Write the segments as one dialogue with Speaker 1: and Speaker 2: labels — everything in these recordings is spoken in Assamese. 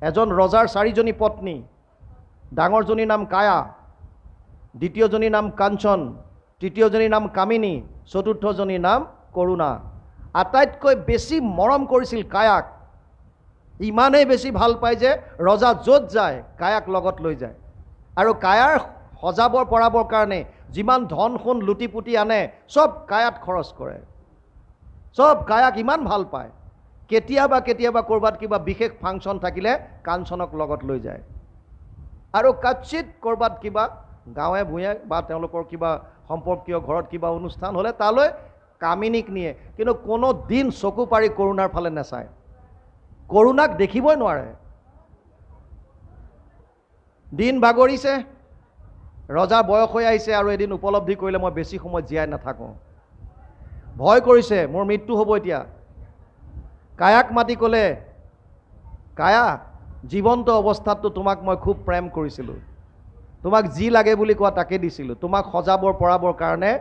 Speaker 1: এজন ৰজাৰ 4জনী পত্নী, ডাঙৰজনীৰ নাম কায়া, দ্বিতীয়জনীৰ নাম কাঞ্চন, তৃতীয়জনীৰ নাম কামিনী, চতুৰ্থজনীৰ নাম কৰুণা। আটাইতকৈ বেছি মৰম কৰিছিল কায়াক। ইমানেই বেছি ভাল পায় যে ৰজা য'ত যায় কায়াক লগত লৈ যায়। আৰু কায়াৰ সজাবৰ পৰাবৰ কাৰণে যিমান ধন সোণ লুটি পুটি আনে চব কায়াত খৰচ কৰে। চব কায়াক ইমান ভাল পায়। কেতিয়াবা কেতিয়াবা ক'ৰবাত কিবা বিশেষ ফাংচন থাকিলে কাঞ্চনক লগত লৈ যায়। আৰু কাচিত ক'ৰবাত কিবা গাঁৱে ভূঞে বা তেওঁলোকৰ কিবা সম্পৰ্কীয় ঘৰত কিবা অনুষ্ঠান হ'লে তালৈ কামিনীক নিয়ে। কিন্তু কোনো দিন চকু পাৰি কৰুণাৰ ফালে নাচায়। কৰুণাক দেখিবই নোৱাৰে। দিন ভাগৰিছে, ৰজাৰ বয়স হৈ আহিছে আৰু এদিন উপলব্ধি কৰিলে মই বেছি সময় জীয়াই নাথাকোঁ। ভয় কৰিছে মোৰ মৃত্যু হ'ব এতিয়া। কায়াক মাতি ক'লে, কায়া, জীৱন্ত অৱস্থাততো তোমাক মই খুব প্ৰেম কৰিছিলোঁ। তোমাক যি লাগে বুলি কোৱা তাকে দিছিলোঁ। তোমাক সজাবৰ পৰাবৰ কাৰণে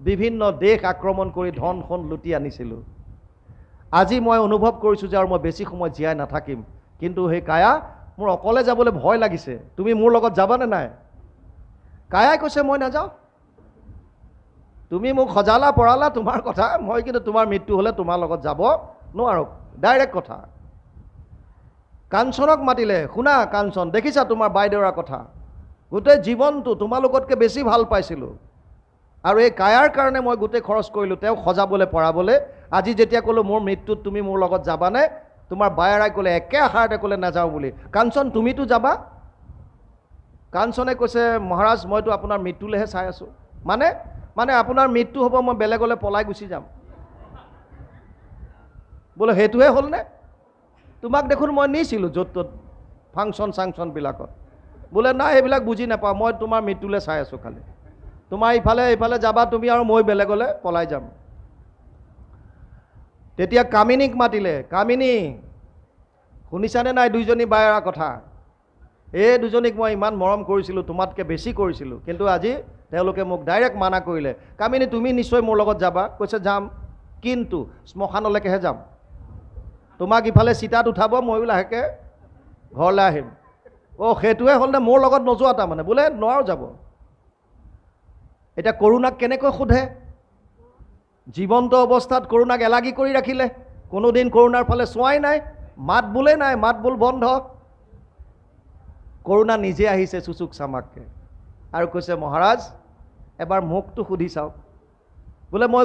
Speaker 1: বিভিন্ন দেশ আক্ৰমণ কৰি ধন সোণ লুটি আনিছিলোঁ। আজি মই অনুভৱ কৰিছোঁ যে আৰু মই বেছি সময় জীয়াই নাথাকিম। কিন্তু সেই কায়া, মোৰ অকলে যাবলৈ ভয় লাগিছে। তুমি মোৰ লগত যাবানে নাই? কায়াই কৈছে, মই নাযাওঁ। তুমি মোক সজালা পৰালা তোমাৰ কথা, মই কিন্তু তোমাৰ মৃত্যু হ'লে তোমাৰ লগত যাব নোৱাৰোঁ। ডাইৰেক্ট কথা। কাঞ্চনক মাতিলে, শুনা কাঞ্চন, দেখিছা তোমাৰ বাইদেউৰ কথা, গোটেই জীৱনটো তোমালোকতকৈ বেছি ভাল পাইছিলোঁ। আৰু এই কায়াৰ কাৰণে মই গোটেই খৰচ কৰিলোঁ তেওঁক সজাবলৈ পৰাবলৈ। আজি যেতিয়া ক'লোঁ মোৰ মৃত্যুত তুমি মোৰ লগত যাবানে, তোমাৰ বায়েৰাই ক'লে একে আষাৰতে ক'লে নাযাওঁ বুলি। কাঞ্চন, তুমিতো যাবা? কাঞ্চনে কৈছে, মহাৰাজ মইতো আপোনাৰ মৃত্যুলৈহে চাই আছোঁ। মানে আপোনাৰ মৃত্যু হ'ব, মই বেলেগলৈ পলাই গুচি যাম। বোলে সেইটোহে হ'লনে? তোমাক দেখোন মই নিছিলোঁ য'ত ত'ত ফাংচন চাংচনবিলাকত। বোলে নাই, সেইবিলাক বুজি নাপাওঁ, মই তোমাৰ মৃত্যুলৈ চাই আছোঁ খালি। তোমাৰ ইফালে যাবা তুমি আৰু মই বেলেগলৈ পলাই যাম। তেতিয়া কামিনীক মাতিলে, কামিনী, শুনিছানে নাই দুইজনী বায়েৰাৰ কথা? এই দুজনীক মই ইমান মৰম কৰিছিলোঁ, তোমাতকৈ বেছি কৰিছিলোঁ, কিন্তু আজি তেওঁলোকে মোক ডাইৰেক্ট মানা কৰিলে। কামিনী, তুমি নিশ্চয় মোৰ লগত যাবা? কৈছে, যাম, কিন্তু শ্মশানলৈকেহে যাম। তোমাক ইফালে চিতাত উঠাব, ময়ো লাহেকৈ ঘৰলৈ আহিম। অ' সেইটোৱে হ'লনে? মোৰ লগত নোযোৱা তাৰমানে? বোলে নোৱাৰো যাব। এতিয়া কৰুণাক কেনেকৈ সোধে? জীৱন্ত অৱস্থাত কৰুণাক এলাগি কৰি ৰাখিলে। কোনোদিন কৰুণাৰ ফালে চোৱাই নাই, মাত বোলে নাই, মাত বোল বন্ধ। কৰুণা নিজে আহিছে চুচুক চামাককৈ আৰু কৈছে, মহাৰাজ এবাৰ মুখটো সুধি চাওক। বোলে মই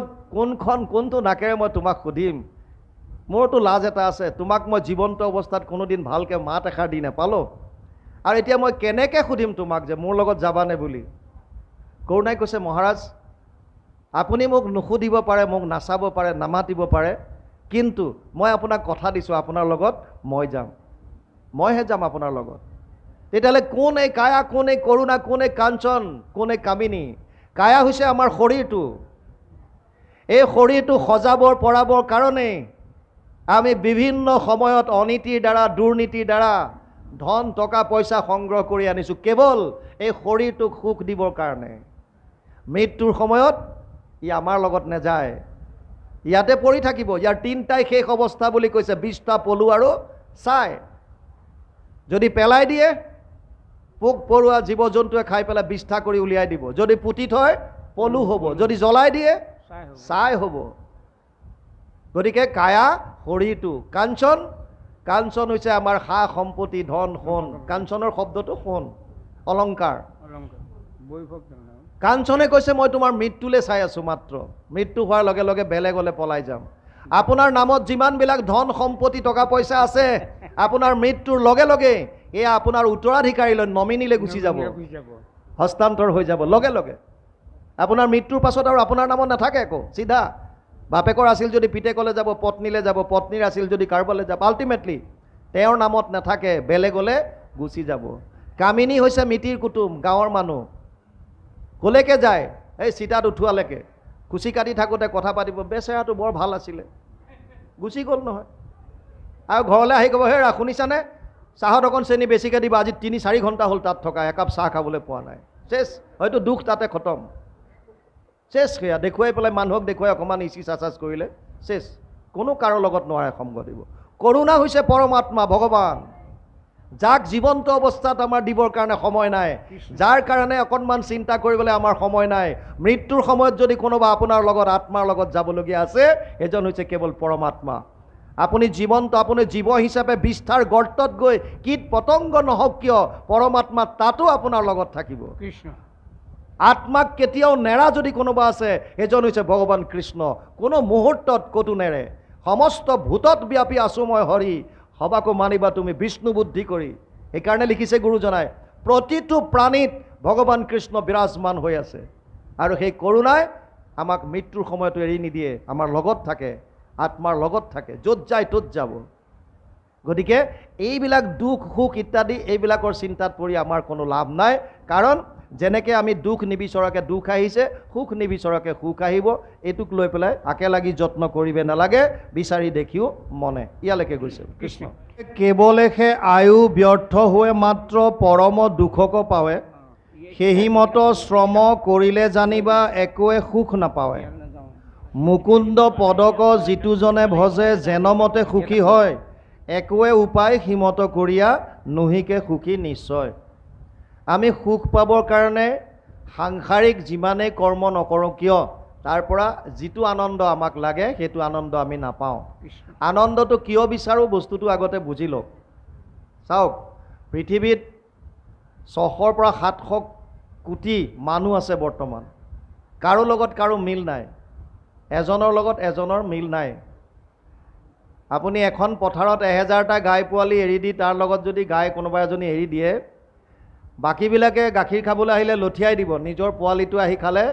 Speaker 1: কোনটো নাকেৰে মই তোমাক সুধিম? মোৰতো লাজ এটা আছে। তোমাক মই জীৱন্ত অৱস্থাত কোনোদিন ভালকৈ মাত এষাৰ দি নাপালোঁ, আৰু এতিয়া মই কেনেকৈ সুধিম তোমাক যে মোৰ লগত যাবানে বুলি? কৰুণাই কৈছে, মহাৰাজ আপুনি মোক নুসুধিব পাৰে, মোক নাচাব পাৰে, নামাতিব পাৰে, কিন্তু মই আপোনাক কথা দিছোঁ, আপোনাৰ লগত মই যাম, মইহে যাম আপোনাৰ লগত। তেতিয়াহ'লে কোন এই কায়া, কোন এই কৰুণা, কোন এই কাঞ্চন, কোন এই কামিনী? কায়া হৈছে আমাৰ শৰীৰটো। এই শৰীৰটো সজাবৰ পৰাবৰ কাৰণেই আমি বিভিন্ন সময়ত অনীতিৰ দ্বাৰা, দুৰ্নীতিৰ দ্বাৰা ধন টকা পইচা সংগ্ৰহ কৰি আনিছোঁ, কেৱল এই শৰীৰটোক সুখ দিবৰ কাৰণে। মৃত্যুৰ সময়ত ই আমাৰ লগত নাযায়, ইয়াতে পৰি থাকিব। ইয়াৰ তিনিটাই শেষ অৱস্থা বুলি কৈছে, বিষ্ঠা, পলু আৰু ছাই। যদি পেলাই দিয়ে, পোক পৰুৱা জীৱ জন্তুৱে খাই পেলাই বিষ্ঠা কৰি উলিয়াই দিব। যদি পুতি থয়, পলু হ'ব। যদি জ্বলাই দিয়ে, ছাই হ'ব। গতিকে কায়া শৰীৰটো। কাঞ্চন হৈছে আমাৰ সা সম্পত্তি, ধন সোণ। কাঞ্চনৰ শব্দটো সোণ, অলংকাৰ। কাঞ্চনে কৈছে, মই তোমাৰ মৃত্যুলৈ চাই আছোঁ মাত্ৰ। মৃত্যু হোৱাৰ লগে লগে বেলেগলৈ পলাই যাম। আপোনাৰ নামত যিমানবিলাক ধন সম্পত্তি টকা পইচা আছে, আপোনাৰ মৃত্যুৰ লগে লগে এয়া আপোনাৰ উত্তৰাধিকাৰীলৈ, নমিনীলৈ গুচি যাব, হস্তান্তৰ হৈ যাব লগে লগে। আপোনাৰ মৃত্যুৰ পাছত আৰু আপোনাৰ নামত নাথাকে একো। চিধা বাপেকৰ আছিল যদি পিতেকলৈ যাব, পত্নীলৈ যাব, পত্নীৰ আছিল যদি কাৰোবালৈ যাব, আল্টিমেটলি তেওঁৰ নামত নাথাকে, বেলেগলৈ গুচি যাব। কামিনী হৈছে মিতিৰ কুটুম, গাঁৱৰ মানুহ। ক'লৈকে যায়? এই চিতাত উঠোৱালৈকে। কুচি কাটি থাকোঁতে কথা পাতিব, বেচেৰাটো বৰ ভাল আছিলে, গুচি গ'ল নহয়। আৰু ঘৰলৈ আহি ক'ব, হেৰা শুনিছানে, চাহত অকণ চেনি বেছিকৈ দিবা, আজি 3-4 ঘণ্টা হ'ল তাত থকা, একাপ চাহ খাবলৈ পোৱা নাই। চেছ, হয়তো দুখ তাতে খতম, চেছ। সেয়া দেখুৱাই পেলাই, মানুহক দেখুৱাই অকণমান ইচি চাচাজ কৰিলে চেছ। কোনো কাৰো লগত নোৱাৰে সংগ দিব। কৰুণা হৈছে পৰমাত্মা, ভগৱান। যাক জীৱন্ত অৱস্থাত আমাৰ দিবৰ কাৰণে সময় নাই, যাৰ কাৰণে অকণমান চিন্তা কৰিবলৈ আমাৰ সময় নাই। মৃত্যুৰ সময়ত যদি কোনোবা আপোনাৰ লগত আত্মাৰ লগত যাবলগীয়া আছে, এজন হৈছে কেৱল পৰমাত্মা। আপুনি জীৱন্ত, আপুনি জীৱ হিচাপে বিষ্ঠাৰ গৰ্তত গৈ কীট পতংগ নহওক কিয় পৰমাত্মা তাতো আপোনাৰ লগত থাকিব। আত্মাক কেতিয়াও নেৰা যদি কোনোবা আছে, এজন হৈছে ভগৱান কৃষ্ণ। কোনো মুহূৰ্তত ক'তো নেৰে। সমস্ত ভূতত ব্যাপী আছো মই হৰি, সবাকো মানিবা তুমি বিষ্ণু বুদ্ধি কৰি। সেইকাৰণে লিখিছে গুৰুজনাই, প্ৰতিটো প্ৰাণীত ভগৱান কৃষ্ণ বিৰাজমান হৈ আছে, আৰু সেই কৰোণাই আমাক মৃত্যুৰ সময়তো এৰি নিদিয়ে, আমাৰ লগত থাকে, আত্মাৰ লগত থাকে, য'ত যায় ত'ত যাব। গতিকে এইবিলাক দুখ সুখ ইত্যাদি এইবিলাকৰ চিন্তাত পৰি আমাৰ কোনো লাভ নাই। কাৰণ যেনেকৈ আমি দুখ নিবিচৰাকৈ দুখ আহিছে, সুখ নিবিচৰাকৈ সুখ আহিব। এইটোক লৈ পেলাই আকে লাগি যত্ন কৰিব নালাগে, বিচাৰি দেখিও মনে। ইয়ালৈকে গৈছে কৃষ্ণ। কেৱলেহে আয়ু ব্যৰ্থ হৈ মাত্ৰ পৰম দুখক পাৱে, সেহি মত শ্ৰম কৰিলে জানিবা একোৱে সুখ নাপাৱে। মুকুন্দ পদক যিটোজনে ভজে যেন মতে সুখী হয়, একোৱে উপায় সিমত কৰিয়া নহিকে সুখী নিশ্চয়। আমি সুখ পাবৰ কাৰণে সাংসাৰিক যিমানেই কৰ্ম নকৰোঁ কিয়, তাৰ পৰা যিটো আনন্দ আমাক লাগে সেইটো আনন্দ আমি নাপাওঁ। আনন্দটো কিয় বিচাৰোঁ বস্তুটো আগতে বুজি লওক। চাওক, পৃথিৱীত 600 পৰা 700 কোটি মানুহ আছে বৰ্তমান। কাৰো লগত কাৰো মিল নাই, এজনৰ লগত এজনৰ মিল নাই। আপুনি এখন পথাৰত 1000টা গাই পোৱালি এৰি দি তাৰ লগত যদি গাই কোনোবা এজনী এৰি দিয়ে, বাকীবিলাকে গাখীৰ খাবলৈ আহিলে লঠিয়াই দিব, নিজৰ পোৱালিটো আহি খালে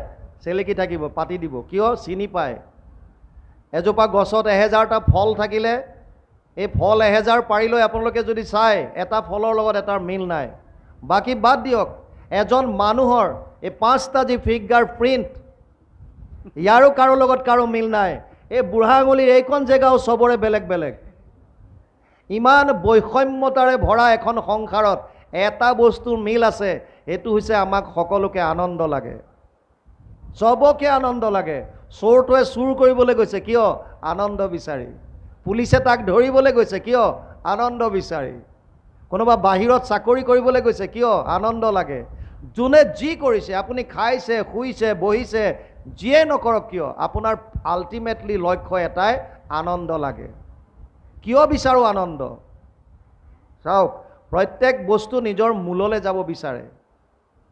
Speaker 1: চেলেকি থাকিব, পাতি দিব। কিয়? চিনি পায়। এজোপা গছত 1000টা ফল থাকিলে এই ফল 1000 পাৰি লৈ আপোনালোকে যদি চায়, এটা ফলৰ লগত এটাৰ মিল নাই। বাকী বাদ দিয়ক, এজন মানুহৰ এই 5টা যি ফিংগাৰ প্ৰিণ্ট, ইয়াৰো কাৰো লগত কাৰো মিল নাই। এই বুঢ়া আঙুলিৰ এইখন জেগাও চবৰে বেলেগ বেলেগ। ইমান বৈষম্যতাৰে ভৰা এখন সংসাৰত এটা বস্তুৰ মিল আছে, সেইটো হৈছে আমাক সকলোকে আনন্দ লাগে, চবকে আনন্দ লাগে। চোৰটোৱে চুৰ কৰিবলৈ গৈছে কিয়? আনন্দ বিচাৰি। পুলিচে তাক ধৰিবলৈ গৈছে কিয়? আনন্দ বিচাৰি। কোনোবা বাহিৰত চাকৰি কৰিবলৈ গৈছে কিয়? আনন্দ লাগে। যোনে যি কৰিছে, আপুনি খাইছে শুইছে বহিছে যিয়ে নকৰক কিয়, আপোনাৰ আল্টিমেটলি লক্ষ্য এটাই, আনন্দ লাগে। কিয় বিচাৰোঁ আনন্দ? চাওক, প্ৰত্যেক বস্তু নিজৰ মূললৈ যাব বিচাৰে।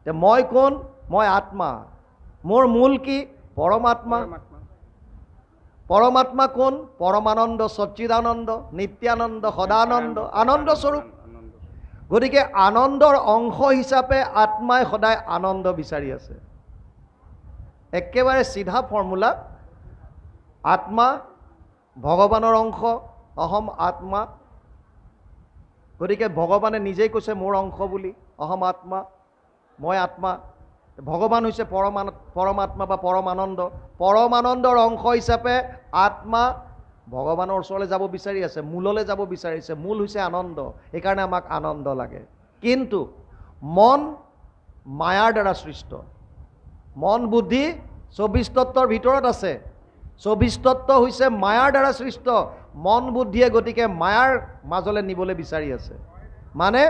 Speaker 1: মই কোন? মই আত্মা। মোৰ মূল কি? পৰমাত্মা। পৰমাত্মা কোন? পৰমানন্দ, সচ্চিদানন্দ, নিত্যানন্দ, সদানন্দ, আনন্দ স্বৰূপ। গতিকে আনন্দৰ অংশ হিচাপে আত্মাই সদায় আনন্দ বিচাৰি আছে। একেবাৰে চিধা ফৰ্মুলা। আত্মা ভগৱানৰ অংশ, অহম আত্মা। গতিকে ভগৱানে নিজেই কৈছে মোৰ অংশ বুলি, অহম আত্মা, মই আত্মা। ভগৱান হৈছে পৰমাত্মা বা পৰমানন্দ। পৰমানন্দৰ অংশ হিচাপে আত্মা ভগৱানৰ ওচৰলৈ যাব বিচাৰি আছে, মূললৈ যাব বিচাৰিছে। মূল হৈছে আনন্দ, সেইকাৰণে আমাক আনন্দ লাগে। কিন্তু মন মায়াৰ দ্বাৰা সৃষ্ট। মন বুদ্ধি 24 তত্ত্বৰ ভিতৰত আছে। 24 তত্ত্ব হৈছে মায়াৰ দ্বাৰা সৃষ্ট। মন বুদ্ধিয়ে গতিকে মায়াৰ মাজলৈ নিবলৈ বিচাৰি আছে। মানে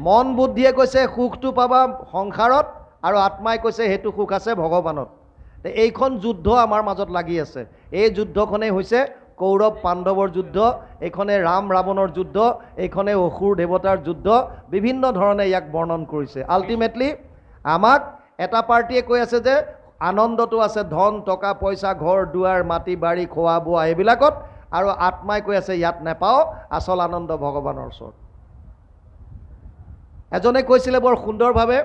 Speaker 1: মন বুদ্ধিয়ে কৈছে সুখটো পাবা সংসাৰত, আৰু আত্মাই কৈছে সেইটো সুখ আছে ভগৱানত। এইখন যুদ্ধ আমাৰ মাজত লাগি আছে। এই যুদ্ধখনেই হৈছে কৌৰৱ পাণ্ডৱৰ যুদ্ধ, এইখনে ৰাম ৰাৱণৰ যুদ্ধ, এইখনে অসুৰ দেৱতাৰ যুদ্ধ। বিভিন্ন ধৰণে ইয়াক বৰ্ণন কৰিছে। আল্টিমেটলি আমাক এটা পাৰ্টিয়ে কৈ আছে যে আনন্দটো আছে ধন টকা পইচা, ঘৰ দুৱাৰ, মাটি বাৰী, খোৱা বোৱা এইবিলাকত, আৰু আত্মাই কৈ আছে ইয়াত নাপাওঁ, আচল আনন্দ ভগৱানৰ ওচৰত। এজনে কৈছিলে বৰ সুন্দৰভাৱে,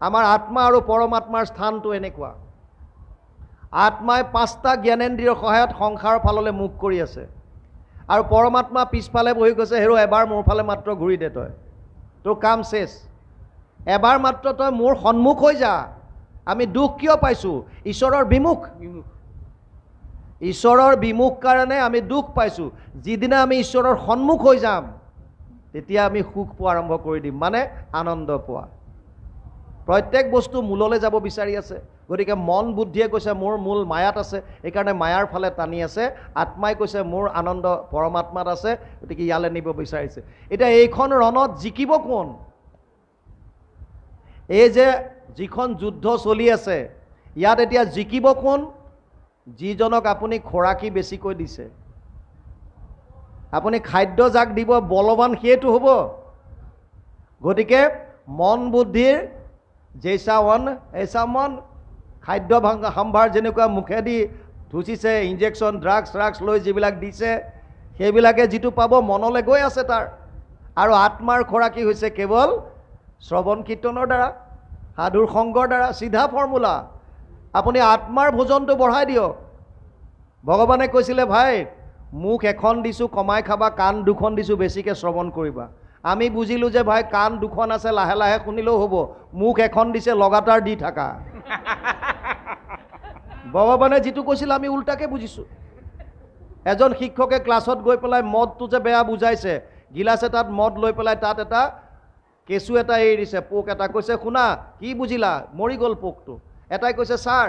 Speaker 1: আমাৰ আত্মা আৰু পৰমাত্মাৰ স্থানটো এনেকুৱা। আত্মাই 5টা জ্ঞানেন্দ্ৰিয়ৰ সহায়ত সংসাৰৰ ফাললৈ মুখ কৰি আছে, আৰু পৰমাত্মা পিছফালে বহি গৈছে, হেৰ' এবাৰ মোৰ ফালে মাত্ৰ ঘূৰি দে, তই তোৰ কাম শেষ, এবাৰ মাত্ৰ তই মোৰ সন্মুখ হৈ যা। আমি দুখ কিয় পাইছোঁ? ঈশ্বৰৰ বিমুখ। ঈশ্বৰৰ বিমুখ কাৰণে আমি দুখ পাইছোঁ। যিদিনা আমি ঈশ্বৰৰ সন্মুখ হৈ যাম, তেতিয়া আমি সুখ পোৱা আৰম্ভ কৰি দিম, মানে আনন্দ পোৱা। প্ৰত্যেক বস্তু মূললৈ যাব বিচাৰি আছে। গতিকে মন বুদ্ধিয়ে কৈছে মোৰ মূল মায়াত আছে, সেইকাৰণে মায়াৰ ফালে টানি আছে। আত্মাই কৈছে মোৰ আনন্দ পৰমাত্মাত আছে, গতিকে ইয়ালৈ নিব বিচাৰিছে। এতিয়া এইখন ৰণত জিকিব কোন? এই যে যিখন যুদ্ধ চলি আছে, ইয়াত এতিয়া জিকিব কোন? যিজনক আপুনি খোৰাকি বেছিকৈ দিছে। আপুনি খাদ্য যাক দিব বলৱান সেইটো হ'ব। গতিকে মন বুদ্ধিৰ জেইচা মন এইচা মন, খাদ্য সম্ভাৰ যেনেকুৱা মুখেদি ধুচিছে, ইনজেকশ্যন ড্ৰাগছ লৈ যিবিলাক দিছে, সেইবিলাকে যিটো পাব মনলৈ গৈ আছে তাৰ। আৰু আত্মাৰ খোৰাকি হৈছে কেৱল শ্ৰৱণ কীৰ্তনৰ দ্বাৰা, সাধুৰ সংগৰ দ্বাৰা। চিধা ফৰ্মুলা। আপুনি আত্মাৰ ভোজনটো বঢ়াই দিয়ক। ভগৱানে কৈছিলে ভাই মুখ এখন দিছোঁ কমাই খাবা, কাণ দুখন দিছোঁ বেছিকৈ শ্ৰৱণ কৰিবা। আমি বুজিলোঁ যে ভাই কাণ দুখন আছে লাহে লাহে শুনিলেও হ'ব, মুখ এখন দিছে লগাতাৰ দি থাকা। ভগৱানে যিটো কৈছিল আমি উল্টাকৈ বুজিছোঁ। এজন শিক্ষকে ক্লাছত গৈ পেলাই মদটো যে বেয়া বুজাইছে, গিলাচ এটাত মদ লৈ পেলাই তাত এটা কেঁচু এটা এৰি দিছে, পোক এটা। কৈছে শুনা কি বুজিলা? মৰি গ'ল পোকটো। এটাই কৈছে ছাৰ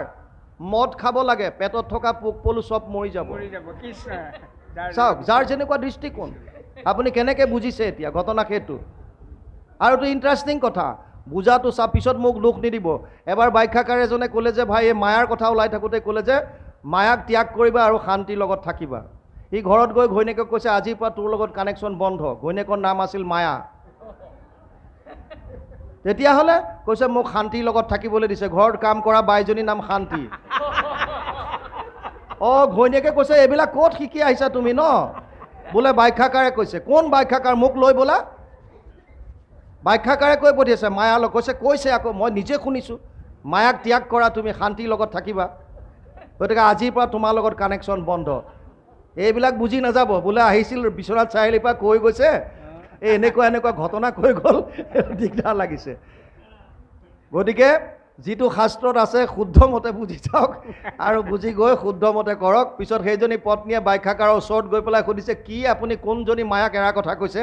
Speaker 1: মদ খাব লাগে, পেটত থকা পোক পলু চব মৰি যাব। চাওক যাৰ যেনেকুৱা দৃষ্টিকোণ, আপুনি কেনেকৈ বুজিছে এতিয়া ঘটনা সেইটো। আৰু এইটো ইণ্টাৰেষ্টিং কথা, বুজাটো চাওক, পিছত মোক দুখ নিদিব। এবাৰ ব্যাখ্যাকাৰ এজনে ক'লে যে ভাই এই মায়াৰ কথা ওলাই থাকোঁতে ক'লে যে মায়াক ত্যাগ কৰিবা আৰু শান্তিৰ লগত থাকিবা। সি ঘৰত গৈ ঘৈণীয়েকক কৈছে আজিৰ পৰা তোৰ লগত কানেকশ্যন বন্ধ। ঘৈণীয়েকৰ নাম আছিল মায়া। তেতিয়াহ'লে কৈছে মোক শান্তিৰ লগত থাকিবলৈ দিছে, ঘৰত কাম কৰা বাইজনীৰ নাম শান্তি। ঘৈণীয়েকে কৈছে এইবিলাক ক'ত শিকি আহিছা তুমি ন? বোলে ব্যাখ্যাকাৰে কৈছে। কোন ব্যাখ্যাকাৰ? মোক লৈ বোলা। ব্যাখ্যাকাৰে কৈ পঠিয়াইছে মায়ালৈ। কৈছে আকৌ মই নিজে শুনিছোঁ, মায়াক ত্যাগ কৰা, তুমি শান্তিৰ লগত থাকিবা, গতিকে আজিৰ পৰা তোমাৰ লগত কানেকশ্যন বন্ধ। এইবিলাক বুজি নাযাব। বোলে আহিছিল বিশ্বনাথ চাৰিআলিৰ পৰা কৈ গৈছে, এই এনেকুৱা ঘটনা কৈ গ'ল, দিগদাৰ লাগিছে। গতিকে যিটো শাস্ত্ৰত আছে শুদ্ধ মতে বুজি যাওক আৰু বুজি গৈ শুদ্ধ মতে কৰক। পিছত সেইজনী পত্নীয়ে ব্যাখ্যাকাৰৰ ওচৰত গৈ পেলাই সুধিছে কি আপুনি কোনজনী মায়াক এৰাৰ কথা কৈছে?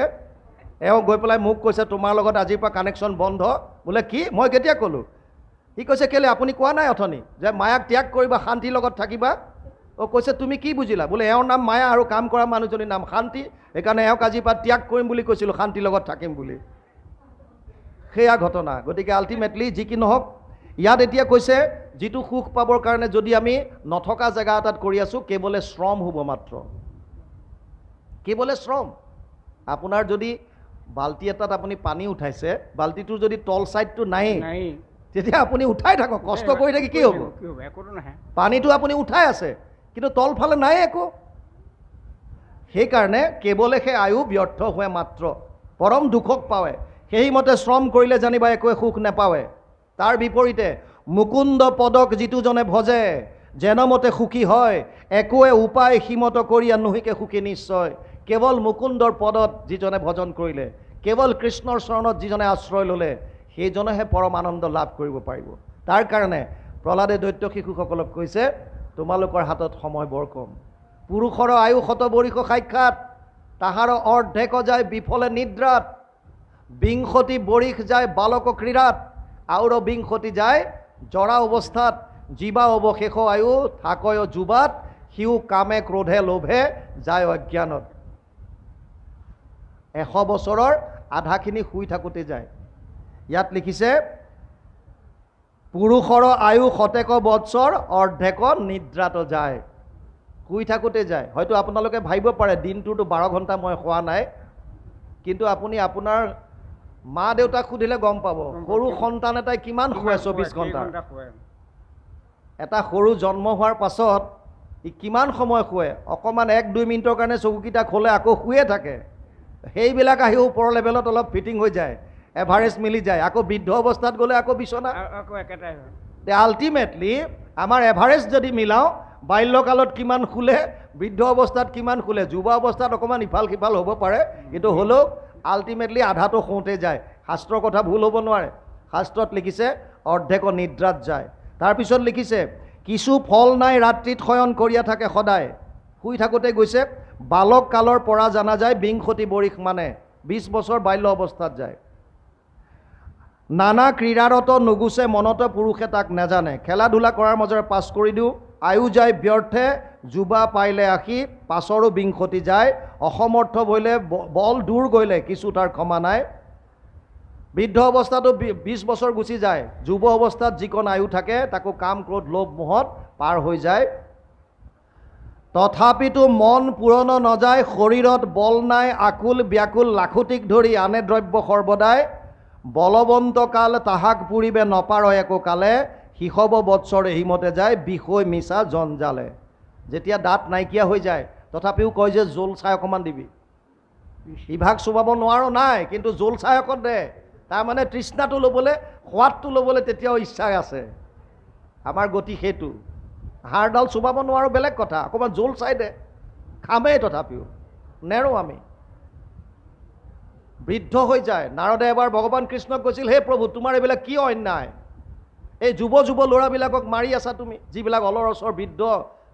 Speaker 1: এওঁ গৈ পেলাই মোক কৈছে তোমাৰ লগত আজিৰ পৰা কানেকশ্যন বন্ধ। বোলে কি? মই কেতিয়া ক'লোঁ? সি কৈছে কেলে আপুনি কোৱা নাই অথনি যে মায়াক ত্যাগ কৰিবা শান্তিৰ লগত থাকিবা? কৈছে তুমি কি বুজিলা? বোলে এওঁৰ নাম মায়া আৰু কাম কৰা মানুহজনীৰ নাম শান্তি, সেইকাৰণে এওঁক আজিৰ পৰা ত্যাগ কৰিম বুলি কৈছিলোঁ, শান্তিৰ লগত থাকিম বুলি। সেয়া ঘটনা। গতিকে আল্টিমেটলি যি কি নহওক, ইয়াত এতিয়া কৈছে যিটো সুখ পাবৰ কাৰণে যদি আমি নথকা জেগা এটাত কৰি আছোঁ, কেৱলে শ্ৰম হ'ব মাত্ৰ, কেৱলে শ্ৰম। আপোনাৰ যদি বাল্টি এটাত আপুনি পানী উঠাইছে, বাল্টিটোৰ যদি তল ছাইডটো নাই, তেতিয়া আপুনি উঠাই থাকক, কষ্ট কৰি থাকি কি হ'ব? পানীটো আপুনি উঠাই আছে কিন্তু তলফালে নাই একো। সেইকাৰণে কেৱলে সেই আয়ু ব্যৰ্থ হোৱে মাত্ৰ, পৰম দুখক পাৱে। সেইমতে শ্ৰম কৰিলে জানিবা একোৱে সুখ নাপাৱে। তাৰ বিপৰীতে মুকুন্দ পদক যিটোজনে ভজে, যেনমতে সুখী হয়, একোৱে উপায় সীমত কৰি নুহিকে সুখী নিশ্চয়। কেৱল মুকুন্দৰ পদত যিজনে ভজন কৰিলে, কেৱল কৃষ্ণৰ চৰণত যিজনে আশ্ৰয় ল'লে, সেইজনেহে পৰম আনন্দ লাভ কৰিব পাৰিব। তাৰ কাৰণে প্ৰহ্লাদে দৈত্য শিশুসকলক কৈছে তোমালোকৰ হাতত সময় বৰ কম। পুৰুষৰ আয়ু শতবৰিষ সাক্ষাৎ, তাহাৰ অৰ্ধেক যায় বিফলে নিদ্ৰাত। বিংশতি বৰিষ যায় বালক ক্ৰীড়াত, আৰু বিংশতি যায় জৰা অৱস্থাত। জীৱা অৱশেষ আয়ু থাকয় যুৱাত, সিও কামে ক্ৰোধে লোভে যায় অজ্ঞানত। 100 বছৰৰ আধাখিনি শুই থাকোঁতে যায়। ইয়াত লিখিছে পুৰুষৰ আয়ু শতেক বৎসৰ, অৰ্ধেক নিদ্ৰাত যায়। শুই থাকোঁতে যায়। হয়তো আপোনালোকে ভাবিব পাৰে দিনটোতো 12 ঘণ্টা মই শোৱা নাই, কিন্তু আপুনি আপোনাৰ মা দেউতাক সুধিলে গম পাব সৰু সন্তান এটাই কিমান শুৱে 24 ঘণ্টা। এটা সৰু জন্ম হোৱাৰ পাছত ই কিমান সময় শুৱে? অকণমান 1-2 মিনিটৰ কাৰণে চকুকেইটা খোলে আকৌ শুয়ে থাকে। সেইবিলাক আহি ওপৰৰ লেভেলত অলপ ফিটিং হৈ যায়, এভাৰেজ মিলি যায়। আকৌ বৃদ্ধ অৱস্থাত গ'লে আকৌ বিচনা। আল্টিমেটলি আমাৰ এভাৰেজ যদি মিলাওঁ, বাল্যকালত কিমান শুলে, বৃদ্ধ অৱস্থাত কিমান শুলে, যুৱ অৱস্থাত অকণমান ইফাল সিফাল হ'ব পাৰে, কিন্তু হ'লেও আল্টিমেটলি আধাটো শুওঁতে যায়। শাস্ত্ৰৰ কথা ভুল হ'ব নোৱাৰে। শাস্ত্ৰত লিখিছে অৰ্ধেক নিদ্ৰাত যায়। তাৰপিছত লিখিছে কিছু ফল নাই ৰাত্ৰিত শয়ন কৰিয়া থাকে সদায়। শুই থাকোঁতে গৈছে বালক কালৰ পৰা জানা যায় বিংশতি বৰিষ মানে 20 বছৰ বাল্য অৱস্থাত যায়। নানা ক্ৰীড়াৰত নুগুচে মনতে পুৰুষে তাক নেজানে। খেলা ধূলা কৰাৰ মাজেৰে পাছ কৰি দিওঁ, আয়ু যায় ব্যৰ্থে, যুৱা পাইলে আশী, পাছৰো বিংশতি যায়, অসমৰ্থ বইলে বল দূৰ গ'লে কিছু তাৰ ক্ষমা নাই। বৃদ্ধ অৱস্থাটো 20 বছৰ গুচি যায়, যুৱ অৱস্থাত যিকণ আয়ু থাকে তাকো কাম ক্ৰোধ লোভ মোহত পাৰ হৈ যায়। তথাপিতো মন পূৰণ নযায়, শৰীৰত বল নাই আকুল ব্যাকুল, লাখুটিক ধৰি আনে দ্ৰব্য সৰ্বদাই, বলৱন্ত কাল তাহাক পুৰিবে নপাৰ একো কালে, শিশৱ বৎসৰ এহিমতে যায়, বিষয় মিছা জঞ্জালে। যেতিয়া দাঁত নাইকিয়া হৈ যায় তথাপিও কয় যে জোল চাই অকণমান দিবি, ইভাগ চুবাব নোৱাৰো নাই কিন্তু জোল চাই অকণ দে। তাৰমানে তৃষ্ণাটো ল'বলৈ, সোৱাদটো ল'বলৈ তেতিয়াও ইচ্ছা আছে। আমাৰ গতি সেইটো। হাড়ডাল চুবাব নোৱাৰো বেলেগ কথা, অকণমান জোল চাই দে, খামেই তথাপিও নেৰো আমি। বৃদ্ধ হৈ যায়। নাৰদে এবাৰ ভগৱান কৃষ্ণক কৈছিল, হে প্ৰভু তোমাৰ এইবিলাক কি অন্যায়, এই যুৱ ল'ৰাবিলাকক মাৰি আছা তুমি, যিবিলাক অলৰচৰ বৃদ্ধ,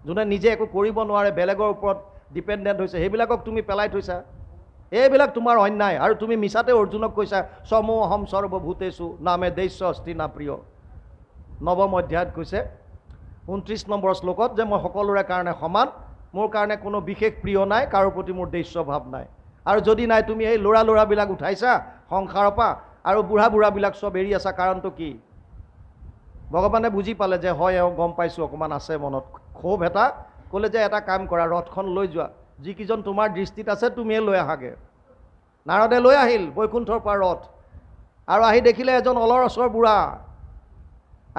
Speaker 1: যোনে নিজে একো কৰিব নোৱাৰে, বেলেগৰ ওপৰত ডিপেণ্ডেণ্ট হৈছে, সেইবিলাকক তুমি পেলাই থৈছা, এইবিলাক তোমাৰ অন্যায়। আৰু তুমি মিছাতে অৰ্জুনক কৈছা সমোহম সৰ্বভূতেষু নামে দৈশ্য অস্তি না প্ৰিয়। নৱম অধ্যায়ত কৈছে 29 নম্বৰ শ্লোকত যে মই সকলোৰে কাৰণে সমান, মোৰ কাৰণে কোনো বিশেষ প্ৰিয় নাই, কাৰো প্ৰতি মোৰ দৈশ্য ভাৱ নাই। আৰু যদি নাই তুমি এই ল'ৰাবিলাক উঠাইছা সংসাৰৰ পৰা আৰু বুঢ়াবিলাক চব এৰি আছা, কাৰণটো কি? ভগৱানে বুজি পালে যে হয় এওঁ গম পাইছোঁ অকণমান আছে মনত ক্ষোভ এটা, ক'লে যে এটা কাম কৰা, ৰথখন লৈ যোৱা, যিকেইজন তোমাৰ দৃষ্টিত আছে তুমিয়ে লৈ আহাগে। নাৰদে লৈ আহিল বৈকুণ্ঠৰ পৰা ৰথ, আৰু আহি দেখিলে এজন অলৰচৰ বুঢ়া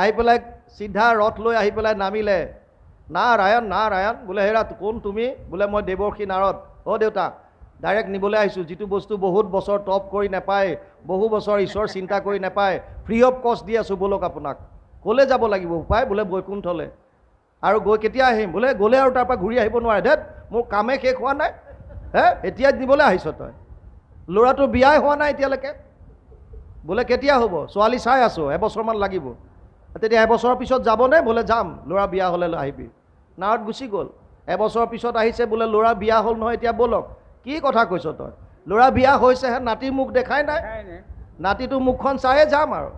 Speaker 1: আহি পেলাই চিধা ৰথ লৈ আহি পেলাই নামিলে। নাৰায়ণ নাৰায়ণ, বোলে হেৰা কোন তুমি? বোলে মই দেৱৰ্ষি নাৰদ। অ' দেউতা, ডাইৰেক্ট নিবলৈ আহিছোঁ, যিটো বস্তু বহুত বছৰ টপ কৰি নাপায়, বহু বছৰ ঈশ্বৰ চিন্তা কৰি নাপায়, ফ্ৰী অফ কষ্ট দি আছোঁ, ব'লক আপোনাক। ক'লে যাব লাগিব উপায়? বোলে বৈকুণ্ঠলৈ। আৰু গৈ কেতিয়া আহিম? বোলে গ'লে আৰু তাৰ পৰা ঘূৰি আহিব নোৱাৰে। ধেত, মোৰ কামে শেষ হোৱা নাই, হে এতিয়া নিবলৈ আহিছ তই? ল'ৰাটোৰ বিয়াই হোৱা নাই এতিয়ালৈকে। বোলে কেতিয়া হ'ব? ছোৱালী চাই আছোঁ, এবছৰমান লাগিব। তেতিয়া এবছৰৰ পিছত যাবনে? বোলে যাম, ল'ৰা বিয়া হ'লে আহিবি। নাৰদ গুচি গ'ল। এবছৰৰ পিছত আহিছে, বোলে ল'ৰা বিয়া হ'ল নহয়, এতিয়া ব'লক। কি কথা কৈছ তই? ল'ৰা বিয়া হৈছেহে, নাতিৰ মুখ দেখাই নাই, নাতিটো মুখখন চায়ে যাম আৰু।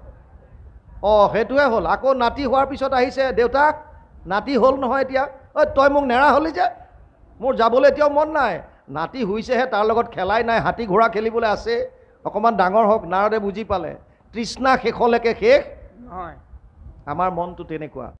Speaker 1: অঁ সেইটোৱে হ'ল। আকৌ নাতি হোৱাৰ পিছত আহিছে, দেউতা নাতি হ'ল নহয় এতিয়া। ঐ তই মোক নেৰা হ'লি যে, মোৰ যাবলৈ এতিয়াও মন নাই। নাতি হৈছেহে, তাৰ লগত খেলাই নাই, হাতী ঘোঁৰা খেলিবলৈ আছে, অকণমান ডাঙৰ হওক। নাৰদে বুজি পালে তৃষ্ণা শেষলৈকে শেষ নহয়। আমাৰ মনটো তেনেকুৱা।